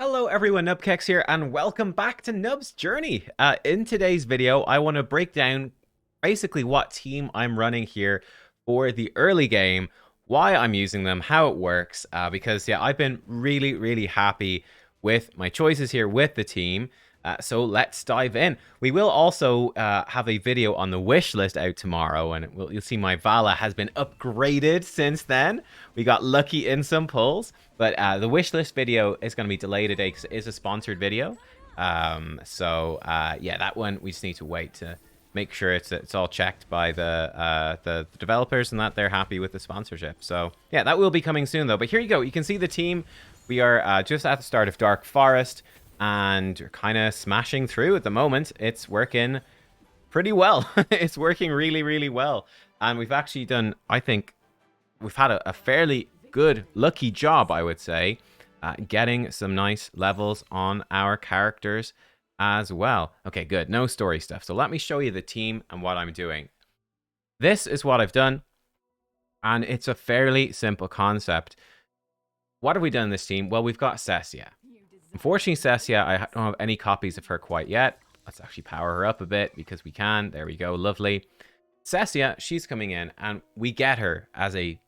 Hello everyone, Nubkex here, and welcome back to Nub's Journey. In today's video, I want to break down basically what team I'm running here for the early game, why I'm using them, how it works, because yeah, I've been really happy with my choices here with the team. So let's dive in. We will also have a video on the wish list out tomorrow, and you'll see my Vala has been upgraded since then. We got lucky in some pulls, but the wish list video is going to be delayed today because it is a sponsored video. Yeah, that one we just need to wait to make sure it's all checked by the developers and that they're happy with the sponsorship. So yeah, that will be coming soon though. But here you go. You can see the team. We are just at the start of Dark Forest, and kind of smashing through at the moment. It's working pretty well. It's working really well. And we've actually done, I think, we've had a fairly good, lucky job, I would say, getting some nice levels on our characters as well. Okay, good. No story stuff. So let me show you the team and what I'm doing. This is what I've done, and it's a fairly simple concept. What have we done in this team? Well, we've got Cessia. Unfortunately, Cessia, I don't have any copies of her quite yet. Let's actually power her up a bit because we can. There we go. Lovely. Cessia, she's coming in, and we get her as a...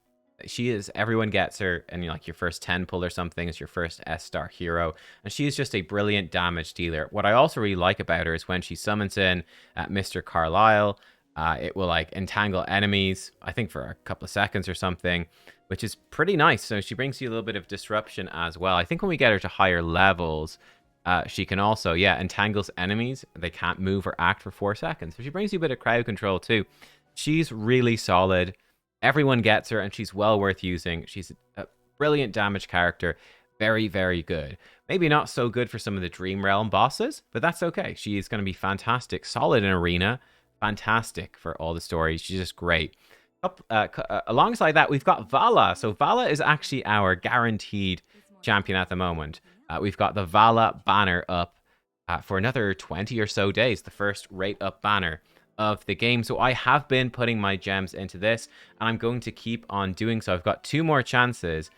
She is... Everyone gets her, and like your first 10 pull or something is your first S-star hero. And she is just a brilliant damage dealer. What I also really like about her is when she summons in Mr. Carlisle, it will like entangle enemies, I think for a couple of seconds or something, which is pretty nice. So she brings you a little bit of disruption as well. I think when we get her to higher levels, she can also, yeah, entangles enemies. They can't move or act for 4 seconds. So she brings you a bit of crowd control too. She's really solid. Everyone gets her, and she's well worth using. She's a brilliant damage character. Very good. Maybe not so good for some of the Dream Realm bosses, but that's okay. She is going to be fantastic. Solid in Arena. Fantastic for all the stories. She's just great. Alongside that, we've got Vala. So Vala is actually our guaranteed champion at the moment. We've got the Vala banner up for another 20 or so days, the first rate up banner of the game. So I have been putting my gems into this, and I'm going to keep on doing so. I've got 2 more chances.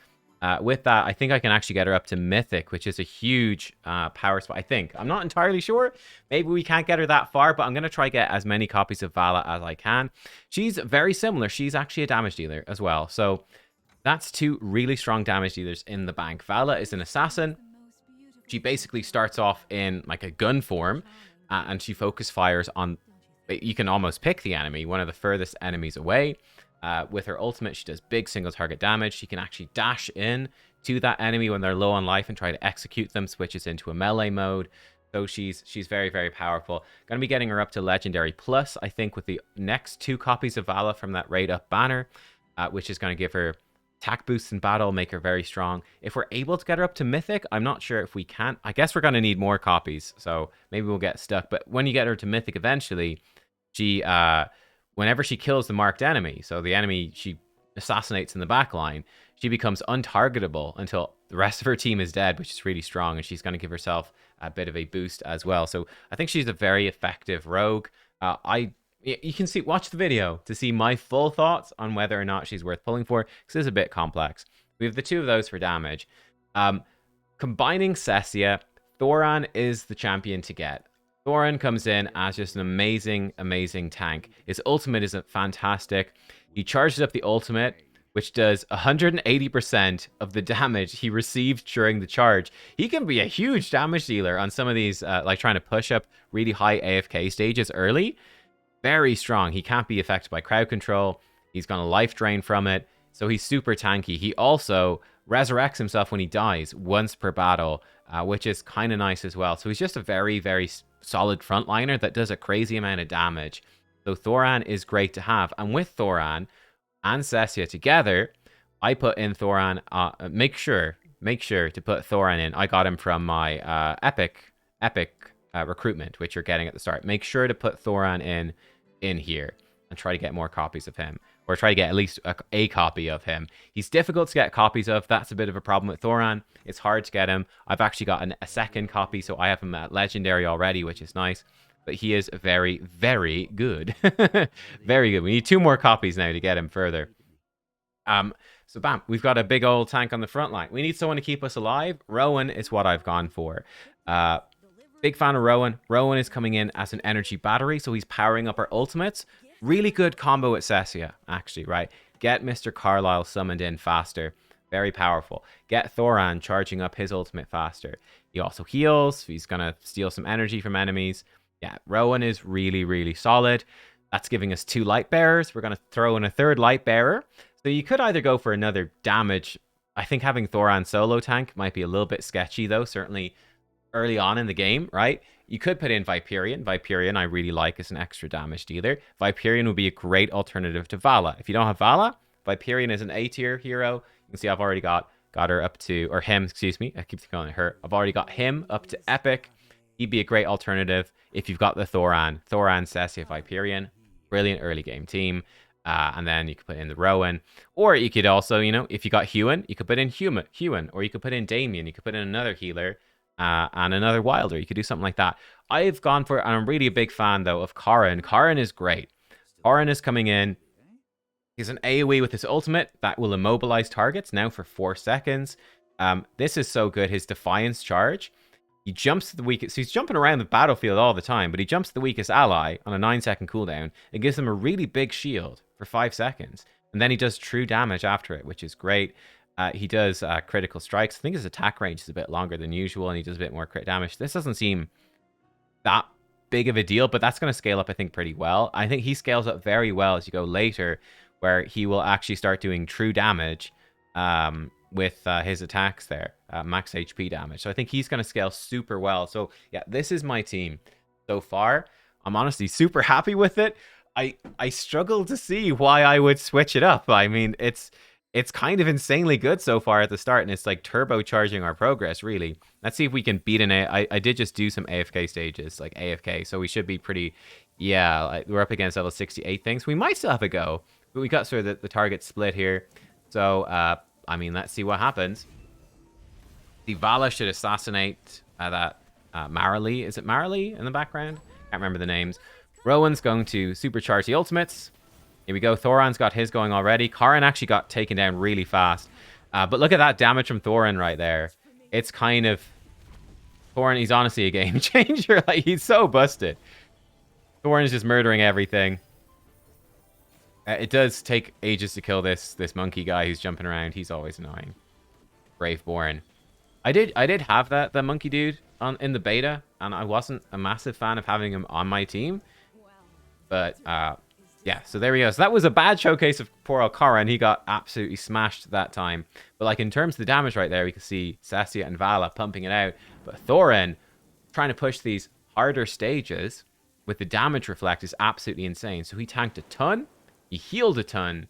With that, I think I can actually get her up to Mythic, which is a huge power spot, I think. I'm not entirely sure. Maybe we can't get her that far, but I'm going to try get as many copies of Vala as I can. She's very similar. She's actually a damage dealer as well. So that's 2 really strong damage dealers in the bank. Vala is an assassin. She basically starts off in like a gun form, and she focus fires on... You can almost pick the enemy, one of the furthest enemies away. With her ultimate, she does big single target damage. She can actually dash in to that enemy when they're low on life and try to execute them, switches into a melee mode. So she's very powerful. Going to be getting her up to Legendary Plus, I think, with the next 2 copies of Vala from that raid up banner, which is going to give her attack boosts in battle, make her very strong. If we're able to get her up to Mythic, I'm not sure if we can. I guess we're going to need more copies, so maybe we'll get stuck. But when you get her to Mythic eventually, she... whenever she kills the marked enemy, so the enemy she assassinates in the back line, she becomes untargetable until the rest of her team is dead, which is really strong, and she's going to give herself a bit of a boost as well. So I think she's a very effective rogue. You can see, watch the video to see my full thoughts on whether or not she's worth pulling for, because it's a bit complex. We have the 2 of those for damage. Combining Cessia, Thoran is the champion to get. Thoran comes in as just an amazing tank. His ultimate isn't fantastic. He charges up the ultimate, which does 180% of the damage he received during the charge. He can be a huge damage dealer on some of these, like trying to push up really high AFK stages early. Very strong. He can't be affected by crowd control. He's gonna life drain from it, so he's super tanky. He also resurrects himself when he dies once per battle, which is kind of nice as well. So he's just a very solid frontliner that does a crazy amount of damage. So Thoran is great to have. And with Thoran and Cessia together, I put in Thoran. Make sure to put Thoran in. I got him from my epic recruitment, which you're getting at the start. Make sure to put Thoran in here and try to get more copies of him, or try to get at least a copy of him. He's difficult to get copies of. That's a bit of a problem with Thoran. It's hard to get him. I've actually got a second copy, so I have him at Legendary already, which is nice. But he is very good. Very good. We need 2 more copies now to get him further. So bam, we've got a big old tank on the front line. We need someone to keep us alive. Rowan is what I've gone for. Big fan of Rowan. Rowan is coming in as an energy battery, so he's powering up our ultimates. Really good combo with Cessia, actually, right? Get Mr. Carlisle summoned in faster. Very powerful. Get Thoran charging up his ultimate faster. He also heals. He's going to steal some energy from enemies. Yeah, Rowan is really, really solid. That's giving us 2 light bearers. We're going to throw in a 3rd light bearer. So you could either go for another damage. I think having Thoran solo tank might be a little bit sketchy, though. Certainly early on in the game, right? You could put in Viperion. Viperion I really like as an extra damage dealer. Viperion would be a great alternative to Vala. If you don't have Vala, Viperion is an A-tier hero. You can see I've already got her up to, or him, excuse me. I keep calling it her. I've already got him up to Epic. He'd be a great alternative if you've got the Thoran. Thoran, Cessia, Viperion. Brilliant early game team. And then you could put in the Rowan. Or you could also, you know, if you got Huon, you could put in Huon. Or you could put in Damien. You could put in another healer and another Wilder. You could do something like that. I've gone for, and I'm really a big fan, though, of Karin. Karin is great. Karin is coming in. He's an AoE with his ultimate that will immobilize targets now for 4 seconds. This is so good. His Defiance charge. He jumps to the weakest. So he's jumping around the battlefield all the time, but he jumps to the weakest ally on a 9-second cooldown. It gives him a really big shield for 5 seconds. And then he does true damage after it, which is great. He does critical strikes. I think his attack range is a bit longer than usual, and he does a bit more crit damage. This doesn't seem that big of a deal, but that's going to scale up, I think, pretty well. I think he scales up very well as you go later, where he will actually start doing true damage with his attacks there, max HP damage. So I think he's going to scale super well. So yeah, this is my team so far. I'm honestly super happy with it. I struggle to see why I would switch it up. I mean, it's kind of insanely good so far at the start, and it's like turbocharging our progress, really. Let's see if we can beat an I did just do some AFK stages, like AFK, so we should be pretty, yeah, like we're up against level 68 things. We might still have a go, but we got sort of the target split here. So, I mean, let's see what happens. The Vala should assassinate that Marilee. Is it Marilee in the background? Can't remember the names. Rowan's going to supercharge the ultimates. Here we go. Thoran's got his going already. Karin actually got taken down really fast. But look at that damage from Thoran right there. It's kind of... Thoran, he's honestly a game changer. Like, he's so busted. Thoran is just murdering everything. It does take ages to kill this monkey guy who's jumping around. He's always annoying. Braveborn. I did have the monkey dude in the beta, and I wasn't a massive fan of having him on my team. But, yeah, so there we go. So that was a bad showcase of poor old Karin. He got absolutely smashed that time. But, like, in terms of the damage right there, we can see Cessia and Vala pumping it out. But Thoran, trying to push these harder stages with the damage reflect is absolutely insane. So he tanked a ton, he healed a ton,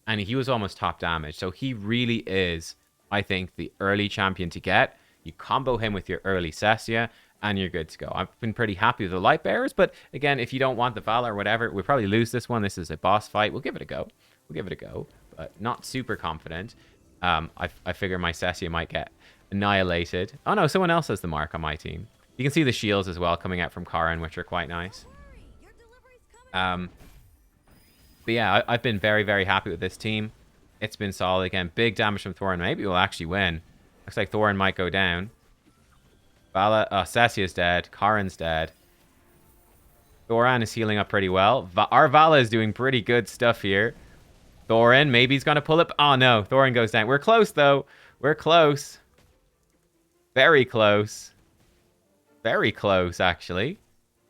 and he was almost top damage. So he really is, I think, the early champion to get. You combo him with your early Cessia, and you're good to go. I've been pretty happy with the light bearers, but again, if you don't want the Vala or whatever, we'll probably lose this one. This is a boss fight. We'll give it a go. We'll give it a go, but not super confident. I figure my Cessia might get annihilated. Oh no, someone else has the mark on my team. You can see the shields as well coming out from Karin, which are quite nice. But yeah, I've been very, very happy with this team. It's been solid. Again, big damage from Thoran. Maybe we'll actually win. Looks like Thoran might go down. Vala, Cessia's dead. Karin's dead. Thoran is healing up pretty well. Our Vala is doing pretty good stuff here. Thoran, maybe he's going to pull up. Oh, no. Thoran goes down. We're close, though. We're close. Very close. Very close, actually.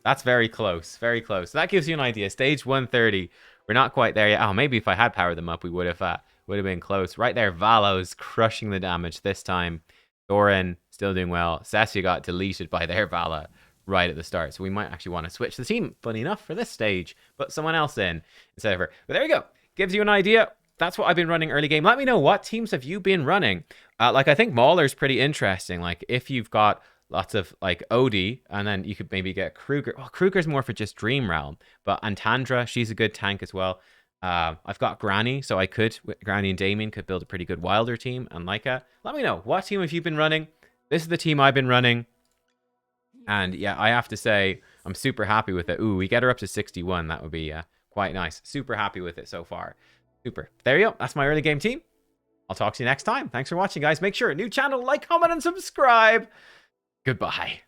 That's very close. Very close. So that gives you an idea. Stage 130. We're not quite there yet. Oh, maybe if I had powered them up, we would have been close. Right there, Valo's crushing the damage this time. Thoran still doing well. Cessia got deleted by their Vala right at the start. So we might actually want to switch the team, funny enough, for this stage. Put someone else in instead of her. But there you go. Gives you an idea. That's what I've been running early game. Let me know, what teams have you been running? Like, I think Mauler's pretty interesting. Like, if you've got lots of, like, Odie, and then you could maybe get Kruger. Well, Kruger's more for just Dream Realm. But Antandra, she's a good tank as well. I've got Granny, so I could, Granny and Damien could build a pretty good Wilder team, and Leica. Let me know, what team have you been running? This is the team I've been running. And yeah, I have to say, I'm super happy with it. Ooh, we get her up to 61. That would be quite nice. Super happy with it so far. Super. There you go. That's my early game team. I'll talk to you next time. Thanks for watching, guys. Make sure, new channel, like, comment, and subscribe. Goodbye.